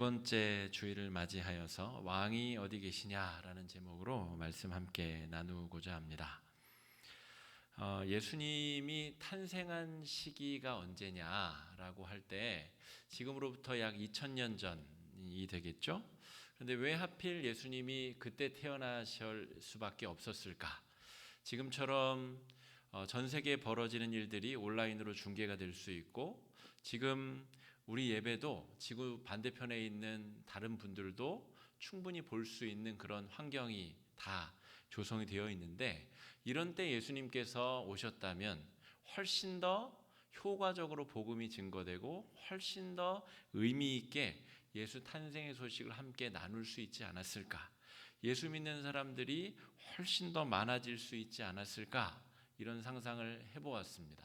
두 번째 주일을 맞이하여서 왕이 어디 계시냐라는 제목으로 말씀 함께 나누고자 합니다. 예수님이 탄생한 시기가 언제냐라고 할 때 지금으로부터 약 2000년 전이 되겠죠. 그런데 왜 하필 예수님이 그때 태어나실 수밖에 없었을까? 지금처럼 전 세계에 벌어지는 일들이 온라인으로 중계가 될 수 있고, 지금 우리 예배도 지구 반대편에 있는 다른 분들도 충분히 볼 수 있는 그런 환경이 다 조성이 되어 있는데, 이런 때 예수님께서 오셨다면 훨씬 더 효과적으로 복음이 증거되고 훨씬 더 의미 있게 예수 탄생의 소식을 함께 나눌 수 있지 않았을까? 예수 믿는 사람들이 훨씬 더 많아질 수 있지 않았을까? 이런 상상을 해보았습니다.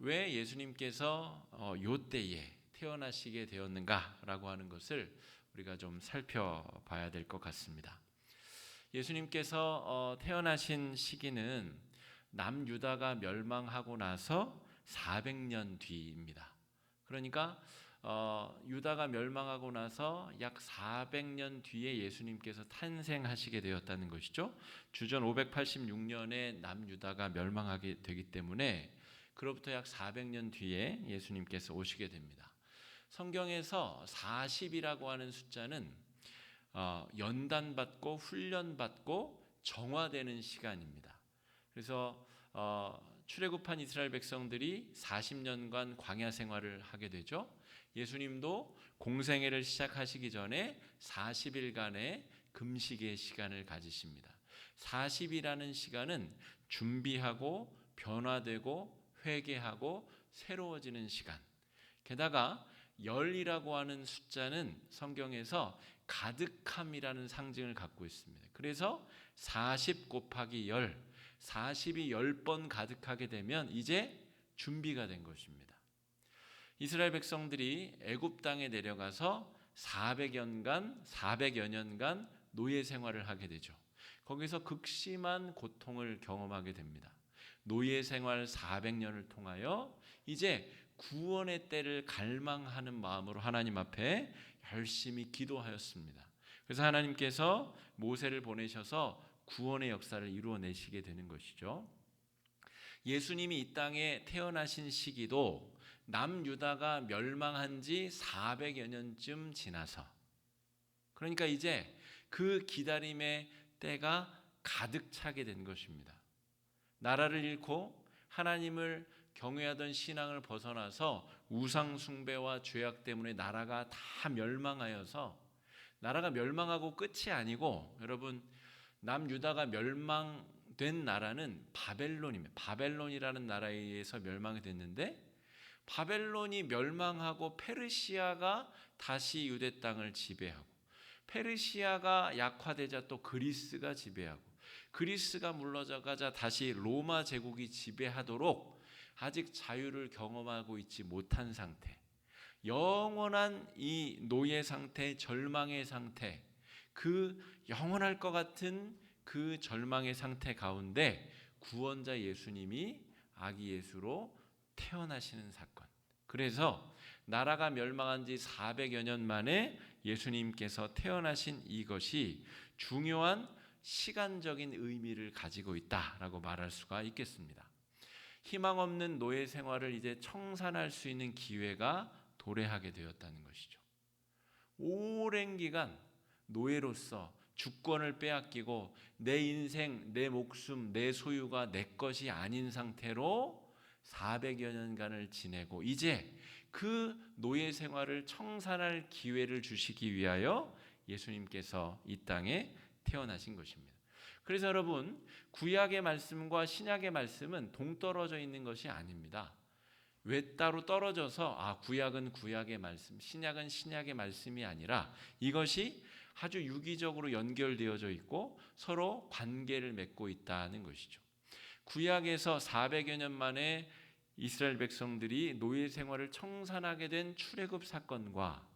왜 예수님께서 요 때에 태어나시게 되었는가라고 하는 것을 우리가 좀 살펴봐야 될 것 같습니다. 예수님께서 태어나신 시기는 남유다가 멸망하고 나서 400년 뒤입니다. 그러니까 유다가 멸망하고 나서 약 400년 뒤에 예수님께서 탄생하시게 되었다는 것이죠. 주전 586년에 남유다가 멸망하게 되기 때문에 그로부터 약 400년 뒤에 예수님께서 오시게 됩니다. 성경에서 40이라고 하는 숫자는 연단받고 훈련받고 정화되는 시간입니다. 그래서 출애굽한 이스라엘 백성들이 40년간 광야 생활을 하게 되죠. 예수님도 공생애를 시작하시기 전에 40일간의 금식의 시간을 가지십니다. 40이라는 시간은 준비하고 변화되고 회개하고 새로워지는 시간. 게다가 열이라고 하는 숫자는 성경에서 가득함이라는 상징을 갖고 있습니다. 그래서 40 곱하기 10, 40이 10번 가득하게 되면 이제 준비가 된 것입니다. 이스라엘 백성들이 애굽 땅에 내려가서 400여 년간 노예 생활을 하게 되죠. 거기서 극심한 고통을 경험하게 됩니다. 노예 생활 400년을 통하여 이제 구원의 때를 갈망하는 마음으로 하나님 앞에 열심히 기도하였습니다. 그래서 하나님께서 모세를 보내셔서 구원의 역사를 이루어내시게 되는 것이죠. 예수님이 이 땅에 태어나신 시기도 남유다가 멸망한 지 400여 년쯤 지나서, 그러니까 이제 그 기다림의 때가 가득 차게 된 것입니다. 나라를 잃고 하나님을 경외하던 신앙을 벗어나서 우상 숭배와 죄악 때문에 나라가 다 멸망하여서, 나라가 멸망하고 끝이 아니고, 여러분, 남유다가 멸망된 나라는 바벨론입니다. 바벨론이라는 나라에 의해서 멸망이 됐는데, 바벨론이 멸망하고 페르시아가 다시 유대 땅을 지배하고, 페르시아가 약화되자 또 그리스가 지배하고, 그리스가 물러가자 다시 로마 제국이 지배하도록 아직 자유를 경험하고 있지 못한 상태, 영원한 이 노예 상태, 절망의 상태, 그 영원할 것 같은 그 절망의 상태 가운데 구원자 예수님이 아기 예수로 태어나시는 사건. 그래서 나라가 멸망한 지 400여 년 만에 예수님께서 태어나신 이것이 중요한 시간적인 의미를 가지고 있다라고 말할 수가 있겠습니다. 희망 없는 노예 생활을 이제 청산할 수 있는 기회가 도래하게 되었다는 것이죠. 오랜 기간 노예로서 주권을 빼앗기고 내 인생, 내 목숨, 내 소유가 내 것이 아닌 상태로 400여 년간을 지내고 이제 그 노예 생활을 청산할 기회를 주시기 위하여 예수님께서 이 땅에 태어나신 것입니다. 그래서 여러분, 구약의 말씀과 신약의 말씀은 동떨어져 있는 것이 아닙니다. 왜 따로 떨어져서 구약은 구약의 말씀, 신약은 신약의 말씀이 아니라 이것이 아주 유기적으로 연결되어져 있고 서로 관계를 맺고 있다는 것이죠. 구약에서 400여 년 만에 이스라엘 백성들이 노예 생활을 청산하게 된 출애굽 사건과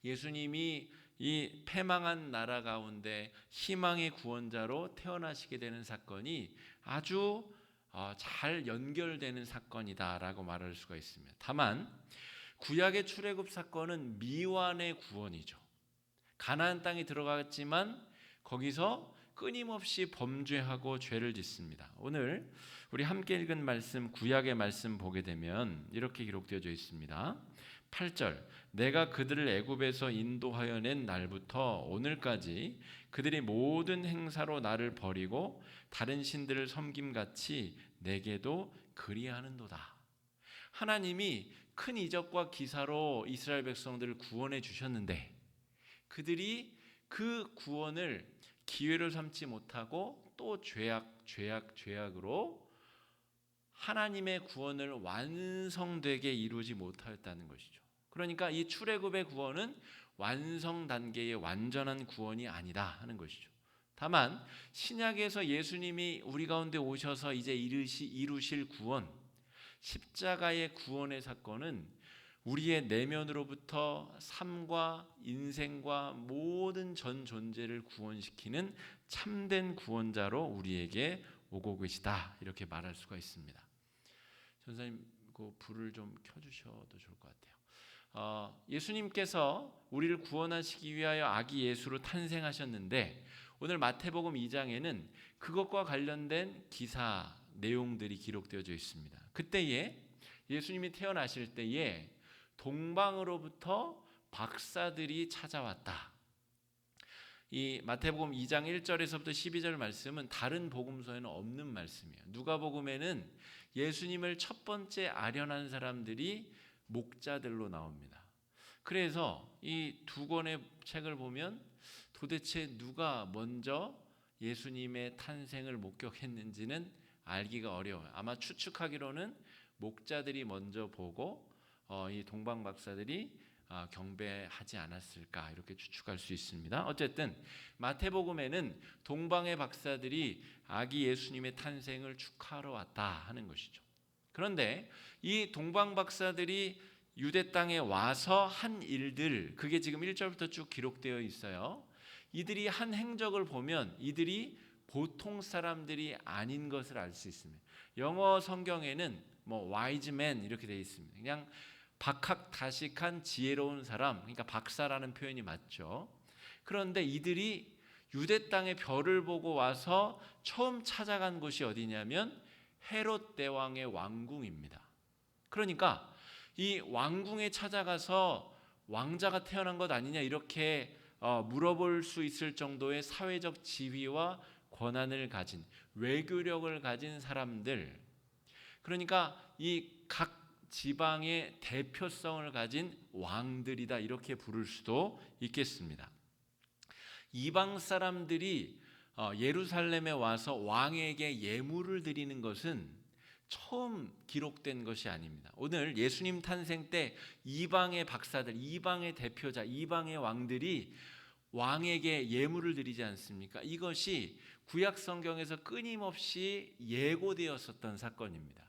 예수님이 이 패망한 나라 가운데 희망의 구원자로 태어나시게 되는 사건이 아주 잘 연결되는 사건이다라고 말할 수가 있습니다. 다만 구약의 출애굽 사건은 미완의 구원이죠. 가나안 땅에 들어갔지만 거기서 끊임없이 범죄하고 죄를 짓습니다. 오늘 우리 함께 읽은 말씀, 구약의 말씀 보게 되면 이렇게 기록되어져 있습니다. 8절, 내가 그들을 애굽에서 인도하여 낸 날부터 오늘까지 그들이 모든 행사로 나를 버리고 다른 신들을 섬김같이 내게도 그리하는도다. 하나님이 큰 이적과 기사로 이스라엘 백성들을 구원해 주셨는데 그들이 그 구원을 기회로 삼지 못하고 또 죄악으로 하나님의 구원을 완성되게 이루지 못하였다는 것이죠. 그러니까 이 출애굽의 구원은 완성 단계의 완전한 구원이 아니다 하는 것이죠. 다만 신약에서 예수님이 우리 가운데 오셔서 이제 이루실 구원, 십자가의 구원의 사건은 우리의 내면으로부터 삶과 인생과 모든 전 존재를 구원시키는 참된 구원자로 우리에게 오고 계시다, 이렇게 말할 수가 있습니다. 전사님, 그 불을 좀 켜주셔도 좋을 것 같아요. 예수님께서 우리를 구원하시기 위하여 아기 예수로 탄생하셨는데 오늘 마태복음 2장에는 그것과 관련된 기사 내용들이 기록되어져 있습니다. 그때에 예수님이 태어나실 때에 동방으로부터 박사들이 찾아왔다. 이 마태복음 2장 1절에서부터 12절 말씀은 다른 복음서에는 없는 말씀이에요. 누가복음에는 예수님을 첫 번째 아련한 사람들이 목자들로 나옵니다. 그래서 이 두 권의 책을 보면 도대체 누가 먼저 예수님의 탄생을 목격했는지는 알기가 어려워요. 아마 추측하기로는 목자들이 먼저 보고 이 동방 박사들이 경배하지 않았을까, 이렇게 추측할 수 있습니다. 어쨌든 마태복음에는 동방의 박사들이 아기 예수님의 탄생을 축하하러 왔다 하는 것이죠. 그런데 이 동방 박사들이 유대 땅에 와서 한 일들, 그게 지금 1절부터 쭉 기록되어 있어요. 이들이 한 행적을 보면 이들이 보통 사람들이 아닌 것을 알 수 있습니다. 영어 성경에는 wise man 이렇게 되어 있습니다. 그냥 박학다식한 지혜로운 사람, 그러니까 박사라는 표현이 맞죠. 그런데 이들이 유대 땅의 별을 보고 와서 처음 찾아간 곳이 어디냐면 헤롯 대왕의 왕궁입니다. 그러니까 이 왕궁에 찾아가서 왕자가 태어난 것 아니냐, 이렇게 물어볼 수 있을 정도의 사회적 지위와 권한을 가진, 외교력을 가진 사람들, 그러니까 이 각 지방의 대표성을 가진 왕들이다, 이렇게 부를 수도 있겠습니다. 이방 사람들이 예루살렘에 와서 왕에게 예물을 드리는 것은 처음 기록된 것이 아닙니다. 오늘 예수님 탄생 때 이방의 박사들, 이방의 대표자, 이방의 왕들이 왕에게 예물을 드리지 않습니까? 이것이 구약 성경에서 끊임없이 예고되었었던 사건입니다.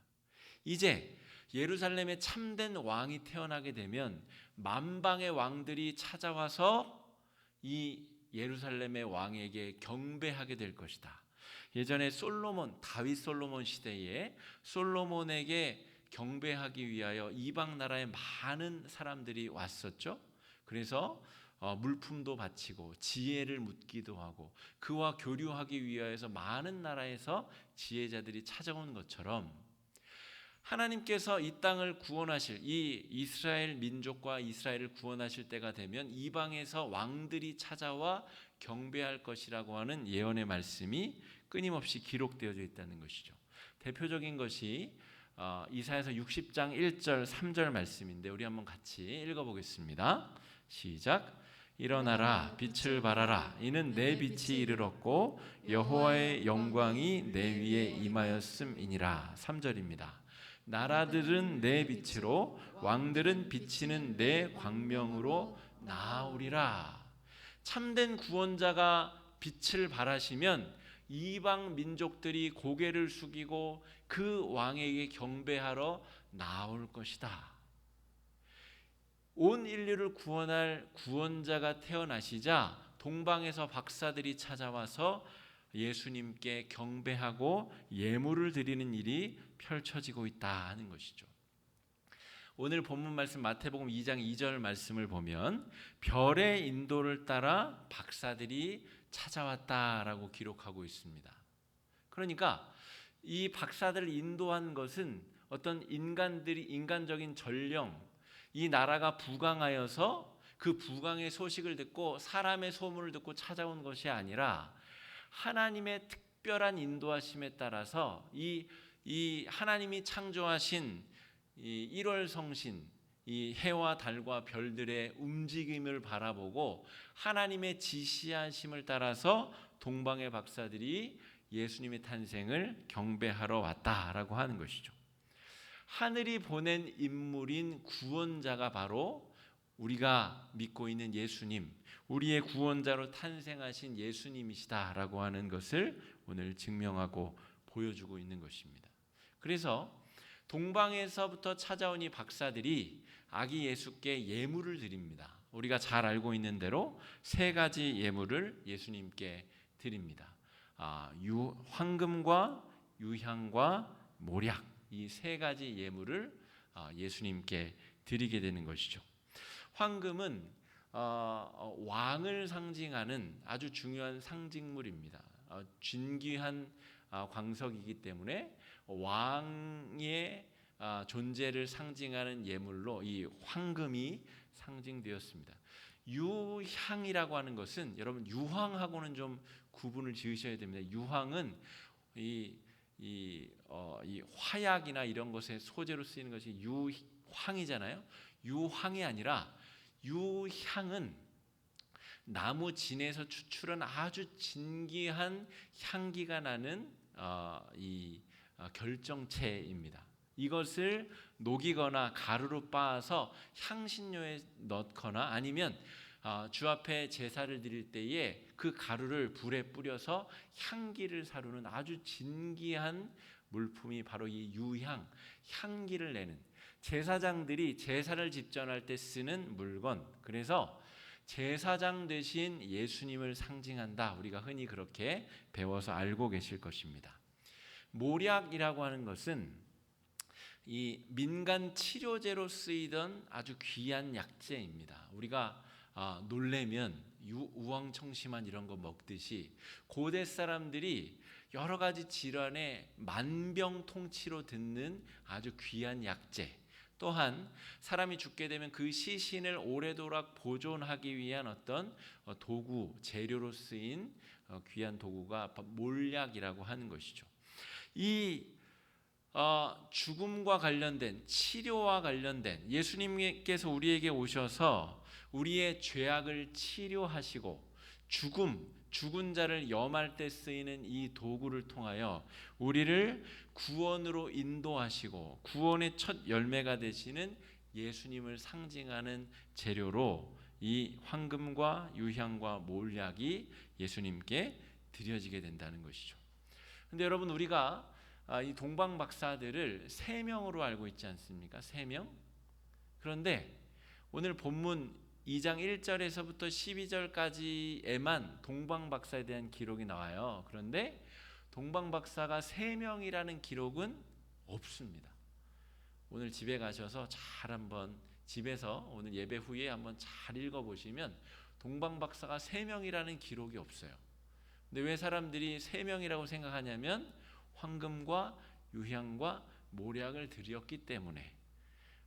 이제 예루살렘에 참된 왕이 태어나게 되면 만방의 왕들이 찾아와서 이 예루살렘의 왕에게 경배하게 될 것이다. 예전에 다윗 솔로몬 시대에 솔로몬에게 경배하기 위하여 이방 나라의 많은 사람들이 왔었죠. 그래서 물품도 바치고 지혜를 묻기도 하고 그와 교류하기 위하여서 많은 나라에서 지혜자들이 찾아온 것처럼 하나님께서 이 땅을 구원하실, 이 이스라엘 민족과 이스라엘을 구원하실 때가 되면 이방에서 왕들이 찾아와 경배할 것이라고 하는 예언의 말씀이 끊임없이 기록되어져 있다는 것이죠. 대표적인 것이 이사야서 60장 1절 3절 말씀인데 우리 한번 같이 읽어보겠습니다. 시작. 일어나라, 빛을 발하라. 이는 내 빛이 이르렀고 여호와의 영광이 내 위에 임하였음이니라. 3절입니다. 나라들은 내 빛으로, 왕들은 비치는 내 광명으로 나아오리라. 참된 구원자가 빛을 발하시면 이방 민족들이 고개를 숙이고 그 왕에게 경배하러 나올 것이다. 온 인류를 구원할 구원자가 태어나시자 동방에서 박사들이 찾아와서 예수님께 경배하고 예물을 드리는 일이 펼쳐지고 있다 하는 것이죠. 오늘 본문 말씀 마태복음 2장 2절 말씀을 보면 별의 인도를 따라 박사들이 찾아왔다라고 기록하고 있습니다. 그러니까 이 박사들을 인도한 것은 어떤 인간적인 전령, 이 나라가 부강하여서 그 부강의 소식을 듣고 사람의 소문을 듣고 찾아온 것이 아니라 하나님의 특별한 인도하심에 따라서 이 하나님이 창조하신 이 1월 성신, 이 해와 달과 별들의 움직임을 바라보고 하나님의 지시하심을 따라서 동방의 박사들이 예수님의 탄생을 경배하러 왔다라고 하는 것이죠. 하늘이 보낸 인물인 구원자가 바로 우리가 믿고 있는 예수님, 우리의 구원자로 탄생하신 예수님이시다라고 하는 것을 오늘 증명하고 보여주고 있는 것입니다. 그래서 동방에서부터 찾아온 이 박사들이 아기 예수께 예물을 드립니다. 우리가 잘 알고 있는 대로 세 가지 예물을 예수님께 드립니다. 황금과 유향과 모략, 이 세 가지 예물을 예수님께 드리게 되는 것이죠. 황금은 왕을 상징하는 아주 중요한 상징물입니다. 진귀한 광석이기 때문에 왕의 존재를 상징하는 예물로 이 황금이 상징되었습니다. 유향이라고 하는 것은 여러분 유황하고는 좀 구분을 지으셔야 됩니다. 유황은 이 화약이나 이런 것의 소재로 쓰이는 것이 유황이잖아요. 유황이 아니라 유향은 나무 진에서 추출한 아주 진귀한 향기가 나는 결정체입니다. 이것을 녹이거나 가루로 빻아서 향신료에 넣거나 아니면 주 앞에 제사를 드릴 때에 그 가루를 불에 뿌려서 향기를 사루는 아주 진귀한 물품이 바로 이 유향, 향기를 내는 제사장들이 제사를 집전할 때 쓰는 물건. 그래서 제사장 되신 예수님을 상징한다. 우리가 흔히 그렇게 배워서 알고 계실 것입니다. 모략이라고 하는 것은 이 민간 치료제로 쓰이던 아주 귀한 약재입니다. 우리가 놀래면 우황청심환 이런 거 먹듯이 고대 사람들이 여러 가지 질환에 만병통치로 듣는 아주 귀한 약재, 또한 사람이 죽게 되면 그 시신을 오래도록 보존하기 위한 어떤 도구, 재료로 쓰인 귀한 도구가 몰약이라고 하는 것이죠. 이 죽음과 관련된, 치료와 관련된, 예수님께서 우리에게 오셔서 우리의 죄악을 치료하시고 죽은 자를 염할 때 쓰이는 이 도구를 통하여 우리를 구원으로 인도하시고 구원의 첫 열매가 되시는 예수님을 상징하는 재료로 이 황금과 유향과 몰약이 예수님께 드려지게 된다는 것이죠. 근데 여러분, 우리가 이 동방 박사들을 3명으로 알고 있지 않습니까? 3명? 그런데 오늘 본문 2장 1절에서부터 12절까지에만 동방 박사에 대한 기록이 나와요. 그런데 동방 박사가 3명이라는 기록은 없습니다. 오늘 집에 가셔서 잘 한번 집에서 오늘 예배 후에 한번 잘 읽어보시면 동방 박사가 3명이라는 기록이 없어요. 근데 왜 사람들이 3명이라고 생각하냐면 황금과 유향과 모략을 드렸기 때문에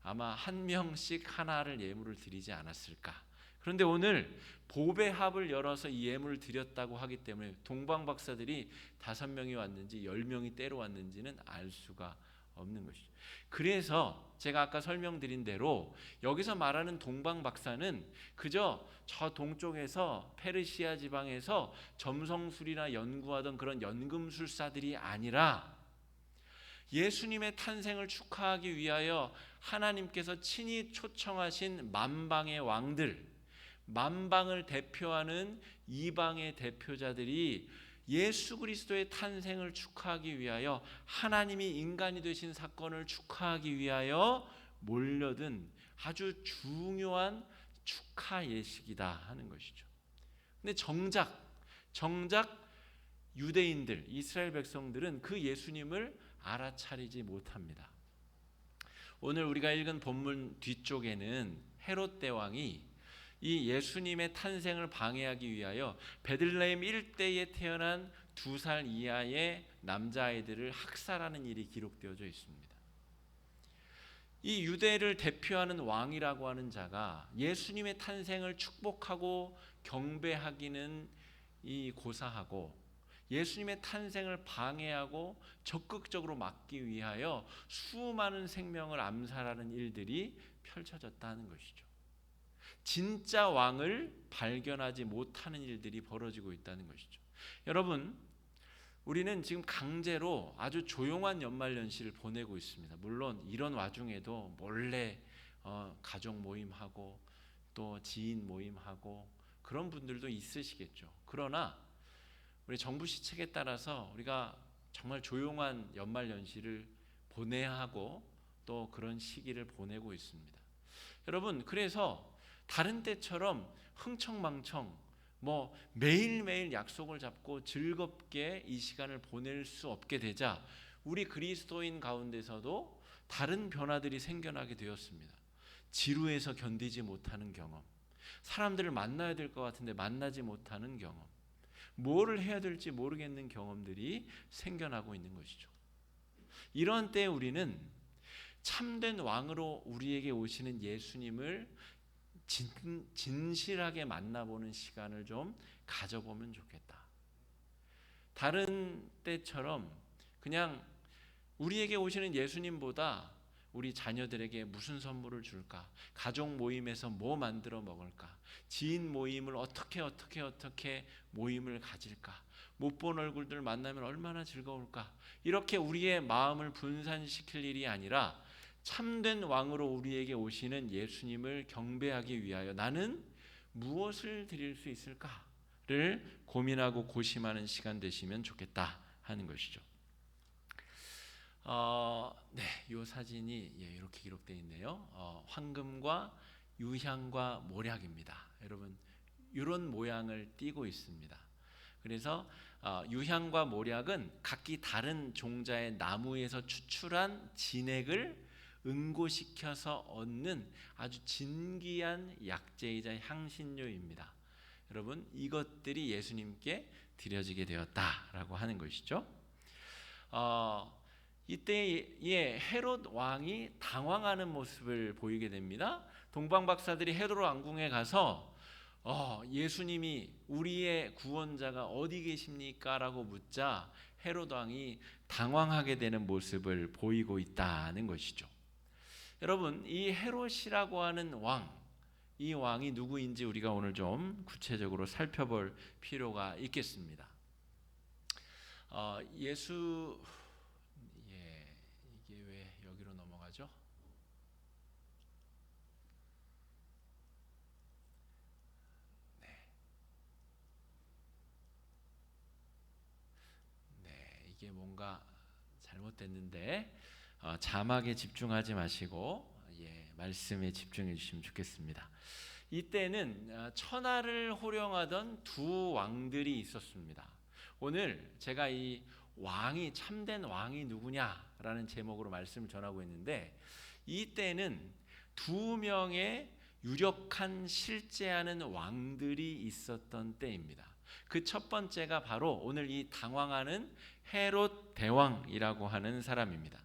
아마 한 명씩 하나를 예물을 드리지 않았을까. 그런데 오늘 보배 합을 열어서 이 예물을 드렸다고 하기 때문에 동방 박사들이 5명이 왔는지 10명이 때로 왔는지는 알 수가 없는 것이죠. 그래서 제가 아까 설명드린 대로 여기서 말하는 동방 박사는 그저 저 동쪽에서 페르시아 지방에서 점성술이나 연구하던 그런 연금술사들이 아니라 예수님의 탄생을 축하하기 위하여 하나님께서 친히 초청하신 만방의 왕들, 만방을 대표하는 이방의 대표자들이 예수 그리스도의 탄생을 축하하기 위하여 하나님이 인간이 되신 사건을 축하하기 위하여 몰려든 아주 중요한 축하 예식이다 하는 것이죠. 근데 정작 유대인들, 이스라엘 백성들은 그 예수님을 알아차리지 못합니다. 오늘 우리가 읽은 본문 뒤쪽에는 헤롯 대왕이 이 예수님의 탄생을 방해하기 위하여 베들레헴 일대에 태어난 2살 이하의 남자아이들을 학살하는 일이 기록되어져 있습니다. 이 유대를 대표하는 왕이라고 하는 자가 예수님의 탄생을 축복하고 경배하기는 이 고사하고 예수님의 탄생을 방해하고 적극적으로 막기 위하여 수많은 생명을 암살하는 일들이 펼쳐졌다는 것이죠. 진짜 왕을 발견하지 못하는 일들이 벌어지고 있다는 것이죠. 여러분, 우리는 지금 강제로 아주 조용한 연말연시를 보내고 있습니다. 물론 이런 와중에도 몰래 가족 모임하고 또 지인 모임하고 그런 분들도 있으시겠죠. 그러나 우리 정부 시책에 따라서 우리가 정말 조용한 연말연시를 보내야 하고 또 그런 시기를 보내고 있습니다. 여러분, 그래서 다른 때처럼 흥청망청 매일매일 약속을 잡고 즐겁게 이 시간을 보낼 수 없게 되자 우리 그리스도인 가운데서도 다른 변화들이 생겨나게 되었습니다. 지루해서 견디지 못하는 경험, 사람들을 만나야 될 것 같은데 만나지 못하는 경험, 뭐를 해야 될지 모르겠는 경험들이 생겨나고 있는 것이죠. 이런 때에 우리는 참된 왕으로 우리에게 오시는 예수님을 진실하게 만나보는 시간을 좀 가져보면 좋겠다. 다른 때처럼 그냥 우리에게 오시는 예수님보다 우리 자녀들에게 무슨 선물을 줄까? 가족 모임에서 뭐 만들어 먹을까? 지인 모임을 어떻게 모임을 가질까? 못 본 얼굴들 만나면 얼마나 즐거울까? 이렇게 우리의 마음을 분산시킬 일이 아니라 참된 왕으로 우리에게 오시는 예수님을 경배하기 위하여 나는 무엇을 드릴 수 있을까를 고민하고 고심하는 시간 되시면 좋겠다 하는 것이죠. 이 사진이 이렇게 기록되어 있네요. 황금과 유향과 모략입니다. 여러분, 이런 모양을 띠고 있습니다. 그래서 유향과 모략은 각기 다른 종자의 나무에서 추출한 진액을 응고시켜서 얻는 아주 진귀한 약재이자 향신료입니다. 여러분, 이것들이 예수님께 드려지게 되었다라고 하는 것이죠. 이때에 헤롯 왕이 당황하는 모습을 보이게 됩니다. 동방 박사들이 헤롯 왕궁에 가서 예수님이 우리의 구원자가 어디 계십니까? 라고 묻자 헤롯 왕이 당황하게 되는 모습을 보이고 있다는 것이죠. 여러분, 이 헤롯이라고 하는 이 왕이 누구인지 우리가 오늘 좀 구체적으로 살펴볼 필요가 있겠습니다. 이게 왜 여기로 넘어가죠? 이게 뭔가 잘못됐는데 자막에 집중하지 마시고 말씀에 집중해 주시면 좋겠습니다. 이때는 천하를 호령하던 두 왕들이 있었습니다. 오늘 제가 이 참된 왕이 누구냐라는 제목으로 말씀을 전하고 있는데, 이때는 두 명의 유력한 실제하는 왕들이 있었던 때입니다. 그 첫 번째가 바로 오늘 이 당황하는 헤롯 대왕이라고 하는 사람입니다.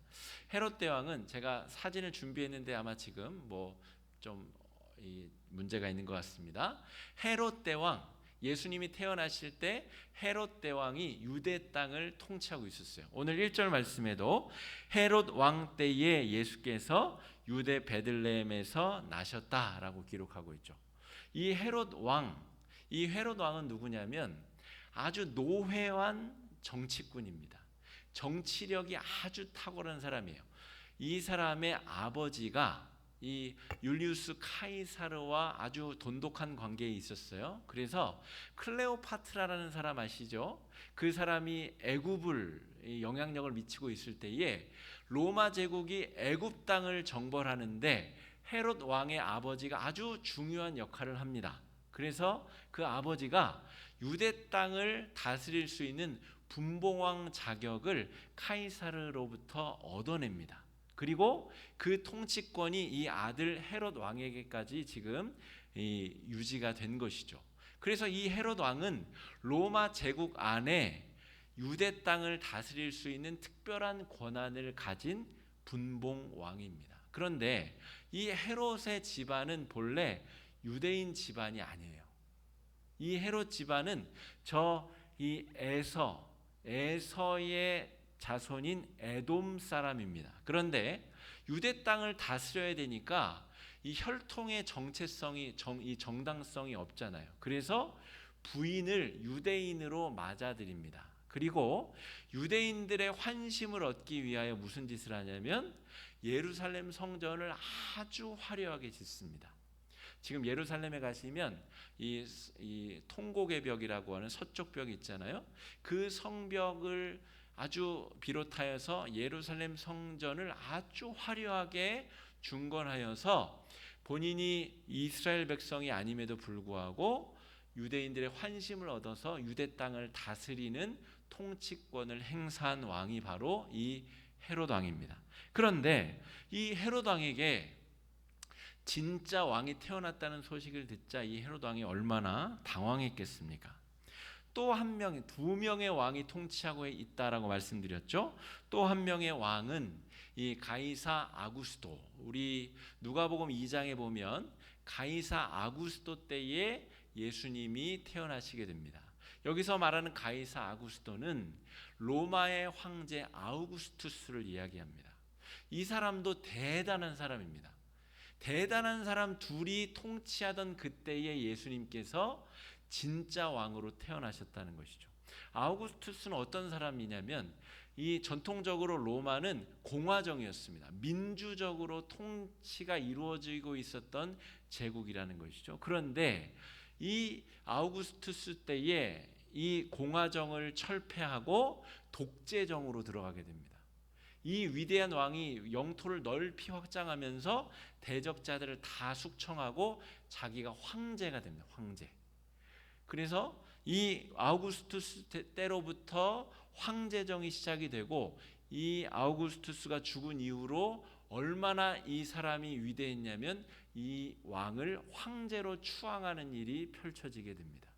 헤롯 대왕은 제가 사진을 준비했는데 아마 지금 좀 문제가 있는 것 같습니다. 헤롯 대왕, 예수님이 태어나실 때 헤롯 대왕이 유대 땅을 통치하고 있었어요. 오늘 1절 말씀에도 헤롯 왕 때에 예수께서 유대 베들레헴에서 나셨다라고 기록하고 있죠. 이 헤롯 왕은 누구냐면 아주 노회한 정치꾼입니다. 정치력이 아주 탁월한 사람이에요. 이 사람의 아버지가 이 율리우스 카이사르와 아주 돈독한 관계에 있었어요. 그래서 클레오파트라라는 사람 아시죠? 그 사람이 애굽을 영향력을 미치고 있을 때에 로마 제국이 애굽 땅을 정벌하는데 헤롯 왕의 아버지가 아주 중요한 역할을 합니다. 그래서 그 아버지가 유대 땅을 다스릴 수 있는 분봉왕 자격을 카이사르로부터 얻어냅니다. 그리고 그 통치권이 이 아들 헤롯 왕에게까지 지금 유지가 된 것이죠. 그래서 이 헤롯 왕은 로마 제국 안에 유대 땅을 다스릴 수 있는 특별한 권한을 가진 분봉 왕입니다. 그런데 이 헤롯의 집안은 본래 유대인 집안이 아니에요. 이 헤롯 집안은 이 에서의 자손인 에돔 사람입니다. 그런데 유대 땅을 다스려야 되니까 이 혈통의 정체성이 이 정당성이 없잖아요. 그래서 부인을 유대인으로 맞아들입니다. 그리고 유대인들의 환심을 얻기 위하여 무슨 짓을 하냐면 예루살렘 성전을 아주 화려하게 짓습니다. 지금 예루살렘에 가시면 이 통곡의 벽이라고 하는 서쪽 벽이 있잖아요. 그 성벽을 아주 비롯하여서 예루살렘 성전을 아주 화려하게 중건하여서 본인이 이스라엘 백성이 아님에도 불구하고 유대인들의 환심을 얻어서 유대 땅을 다스리는 통치권을 행사한 왕이 바로 이 헤롯 왕입니다. 그런데 이 헤롯 왕에게 진짜 왕이 태어났다는 소식을 듣자 이 헤롯 왕이 얼마나 당황했겠습니까? 또 두 명의 왕이 통치하고 있다라고 말씀드렸죠. 또 한 명의 왕은 이 가이사 아구스도, 우리 누가복음 2장에 보면 가이사 아구스도 때에 예수님이 태어나시게 됩니다. 여기서 말하는 가이사 아구스도는 로마의 황제 아우구스투스를 이야기합니다. 이 사람도 대단한 사람입니다. 대단한 사람 둘이 통치하던 그때에 예수님께서 진짜 왕으로 태어나셨다는 것이죠. 아우구스투스는 어떤 사람이냐면 이 전통적으로 로마는 공화정이었습니다. 민주적으로 통치가 이루어지고 있었던 제국이라는 것이죠. 그런데 이 아우구스투스 때에 이 공화정을 철폐하고 독재정으로 들어가게 됩니다. 이 위대한 왕이 영토를 넓히 확장하면서 대적자들을 다 숙청하고 자기가 황제가 됩니다. 황제. 그래서 이 아우구스투스 때로부터 황제정이 시작이 되고 이 아우구스투스가 죽은 이후로 얼마나 이 사람이 위대했냐면 이 왕을 황제로 추앙하는 일이 펼쳐지게 됩니다.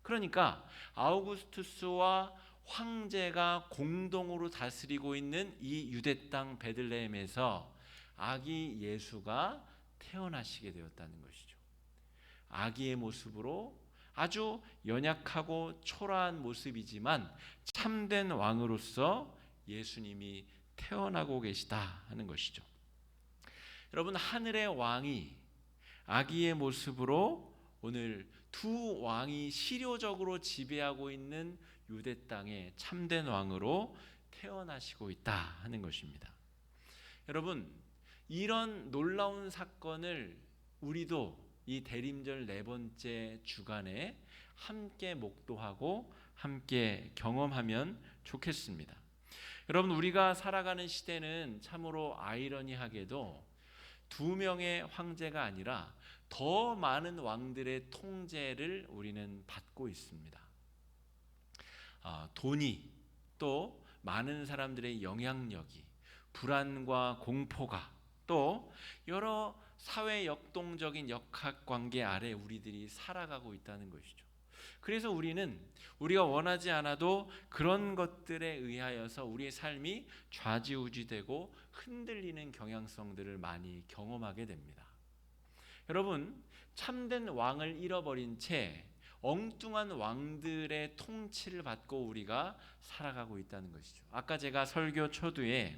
그러니까 아우구스투스와 황제가 공동으로 다스리고 있는 이 유대 땅 베들레헴에서 아기 예수가 태어나시게 되었다는 것이죠. 아기의 모습으로 아주 연약하고 초라한 모습이지만 참된 왕으로서 예수님이 태어나고 계시다 하는 것이죠. 여러분, 하늘의 왕이 아기의 모습으로 오늘 두 왕이 실효적으로 지배하고 있는 유대 땅에 참된 왕으로 태어나시고 있다 하는 것입니다. 여러분, 이런 놀라운 사건을 우리도 이 대림절 네 번째 주간에 함께 목도하고 함께 경험하면 좋겠습니다. 여러분, 우리가 살아가는 시대는 참으로 아이러니하게도 두 명의 황제가 아니라 더 많은 왕들의 통제를 우리는 받고 있습니다. 돈이, 또 많은 사람들의 영향력이, 불안과 공포가, 또 여러 사회 역동적인 역학관계 아래 우리들이 살아가고 있다는 것이죠. 그래서 우리가 원하지 않아도 그런 것들에 의하여서 우리의 삶이 좌지우지되고 흔들리는 경향성들을 많이 경험하게 됩니다. 여러분, 참된 왕을 잃어버린 채 엉뚱한 왕들의 통치를 받고 우리가 살아가고 있다는 것이죠. 아까 제가 설교 초두에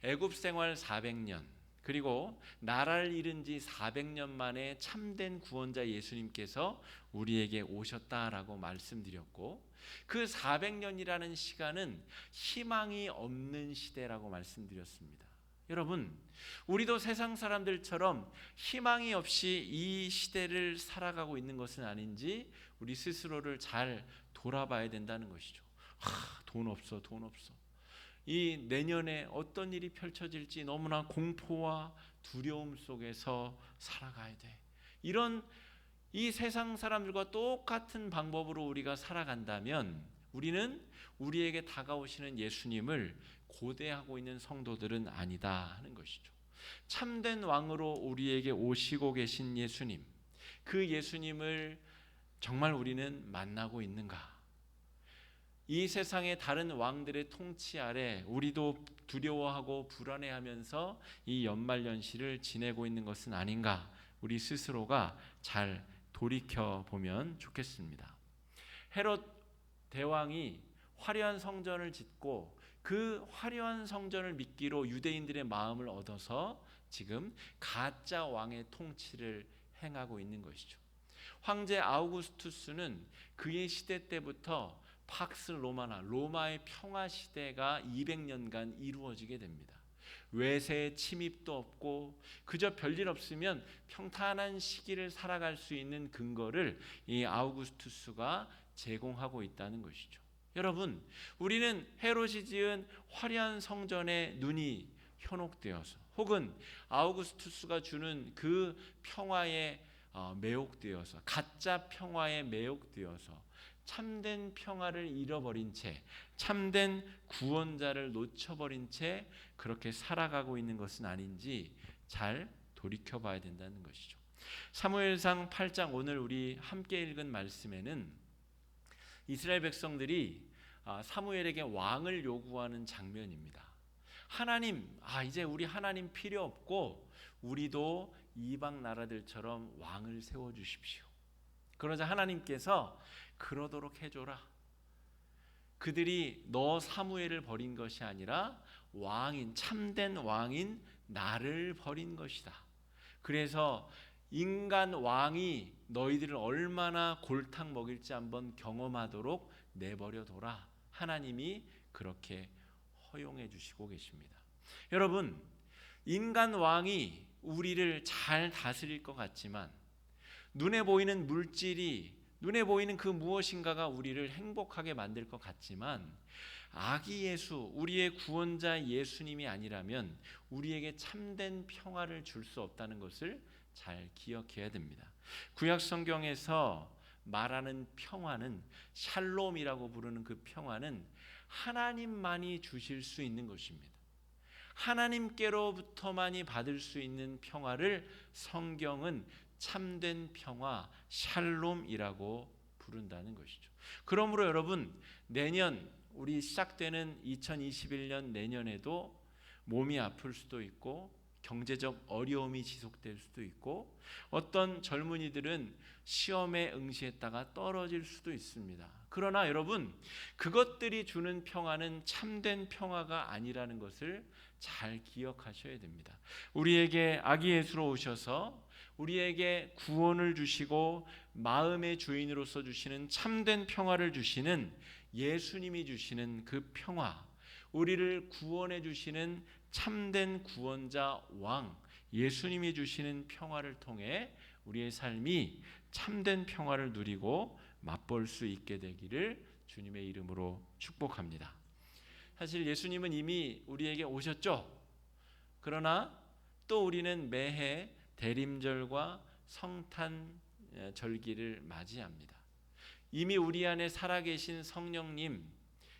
애굽 생활 400년, 그리고 나라를 잃은 지 400년 만에 참된 구원자 예수님께서 우리에게 오셨다라고 말씀드렸고, 그 400년이라는 시간은 희망이 없는 시대라고 말씀드렸습니다. 여러분, 우리도 세상 사람들처럼 희망이 없이 이 시대를 살아가고 있는 것은 아닌지 우리 스스로를 잘 돌아봐야 된다는 것이죠. 돈 없어. 이 내년에 어떤 일이 펼쳐질지 너무나 공포와 두려움 속에서 살아가야 돼. 이런 이 세상 사람들과 똑같은 방법으로 우리가 살아간다면 우리는 우리에게 다가오시는 예수님을 고대하고 있는 성도들은 아니다 하는 것이죠. 참된 왕으로 우리에게 오시고 계신 예수님, 그 예수님을 정말 우리는 만나고 있는가? 이 세상의 다른 왕들의 통치 아래 우리도 두려워하고 불안해하면서 이 연말연시를 지내고 있는 것은 아닌가? 우리 스스로가 잘 돌이켜 보면 좋겠습니다. 헤롯 대왕이 화려한 성전을 짓고 그 화려한 성전을 미끼로 유대인들의 마음을 얻어서 지금 가짜 왕의 통치를 행하고 있는 것이죠. 황제 아우구스투스는 그의 시대 때부터 팍스 로마나 로마의 평화 시대가 200년간 이루어지게 됩니다. 외세의 침입도 없고 그저 별일 없으면 평탄한 시기를 살아갈 수 있는 근거를 이 아우구스투스가 제공하고 있다는 것이죠. 여러분, 우리는 헤롯이 지은 화려한 성전에 눈이 현혹되어서 혹은 아우구스투스가 주는 그 평화에 매혹되어서 가짜 평화에 매혹되어서 참된 평화를 잃어버린 채 참된 구원자를 놓쳐버린 채 그렇게 살아가고 있는 것은 아닌지 잘 돌이켜봐야 된다는 것이죠. 사무엘상 8장 오늘 우리 함께 읽은 말씀에는 이스라엘 백성들이 사무엘에게 왕을 요구하는 장면입니다. 하나님, 이제 우리 하나님 필요 없고 우리도 이방 나라들처럼 왕을 세워주십시오. 그러자 하나님께서 그러도록 해줘라. 그들이 너 사무엘을 버린 것이 아니라 참된 왕인 나를 버린 것이다. 그래서 인간 왕이 너희들을 얼마나 골탕 먹일지 한번 경험하도록 내버려둬라. 하나님이 그렇게 허용해 주시고 계십니다. 여러분, 인간 왕이 우리를 잘 다스릴 것 같지만 눈에 보이는 물질이 눈에 보이는 그 무엇인가가 우리를 행복하게 만들 것 같지만 아기 예수, 우리의 구원자 예수님이 아니라면 우리에게 참된 평화를 줄 수 없다는 것을 잘 기억해야 됩니다. 구약 성경에서 말하는 평화는 샬롬이라고 부르는 그 평화는 하나님만이 주실 수 있는 것입니다. 하나님께로부터만이 받을 수 있는 평화를 성경은 참된 평화, 샬롬이라고 부른다는 것이죠. 그러므로 여러분, 내년 우리 시작되는 2021년 내년에도 몸이 아플 수도 있고 경제적 어려움이 지속될 수도 있고 어떤 젊은이들은 시험에 응시했다가 떨어질 수도 있습니다. 그러나 여러분, 그것들이 주는 평화는 참된 평화가 아니라는 것을 잘 기억하셔야 됩니다. 우리에게 아기 예수로 오셔서 우리에게 구원을 주시고 마음의 주인으로서 주시는 참된 평화를 주시는 예수님이 주시는 그 평화, 우리를 구원해 주시는 참된 구원자 왕 예수님이 주시는 평화를 통해 우리의 삶이 참된 평화를 누리고 맛볼 수 있게 되기를 주님의 이름으로 축복합니다. 사실 예수님은 이미 우리에게 오셨죠. 그러나 또 우리는 매해 대림절과 성탄절기를 맞이합니다. 이미 우리 안에 살아계신 성령님,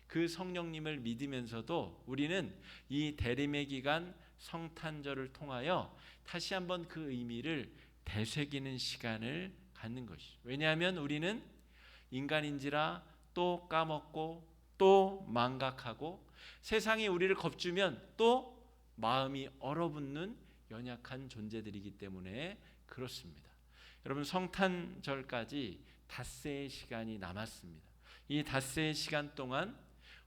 그 성령님을 믿으면서도 우리는 이 대림의 기간 성탄절을 통하여 다시 한번 그 의미를 되새기는 시간을 갖는 것이죠. 왜냐하면 우리는 인간인지라 또 까먹고 또 망각하고 세상이 우리를 겁주면 또 마음이 얼어붙는 연약한 존재들이기 때문에 그렇습니다. 여러분, 성탄절까지 닷새의 시간이 남았습니다. 이 닷새의 시간 동안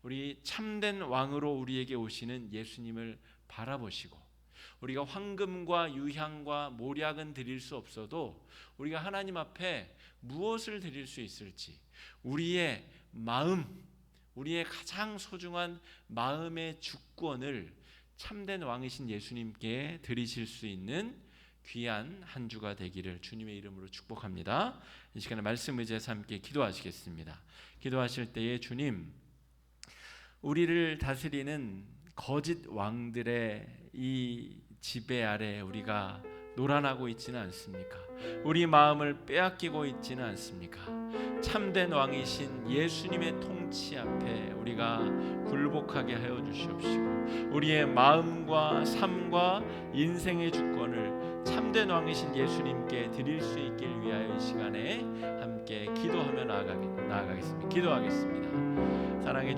우리 참된 왕으로 우리에게 오시는 예수님을 바라보시고 우리가 황금과 유향과 몰약은 드릴 수 없어도 우리가 하나님 앞에 무엇을 드릴 수 있을지 우리의 마음, 우리의 가장 소중한 마음의 주권을 참된 왕이신 예수님께 드리실 수 있는 귀한 한 주가 되기를 주님의 이름으로 축복합니다. 이 시간에 말씀 의지해서 함께 기도하시겠습니다. 기도하실 때에 주님, 우리를 다스리는 거짓 왕들의 이 지배 아래 우리가 노란하고 있지는 않습니까? 우리 마음을 빼앗기고 있지는 않습니까? 참된 왕이신 예수님의 통치 앞에 우리가 굴복하게 하여 주시옵시고, 우리의 마음과 삶과 인생의 주권을 참된 왕이신 예수님께 드릴 수 있길 위하여 이 시간에 함께 기도하며 나아가겠습니다. 기도하겠습니다. 사랑해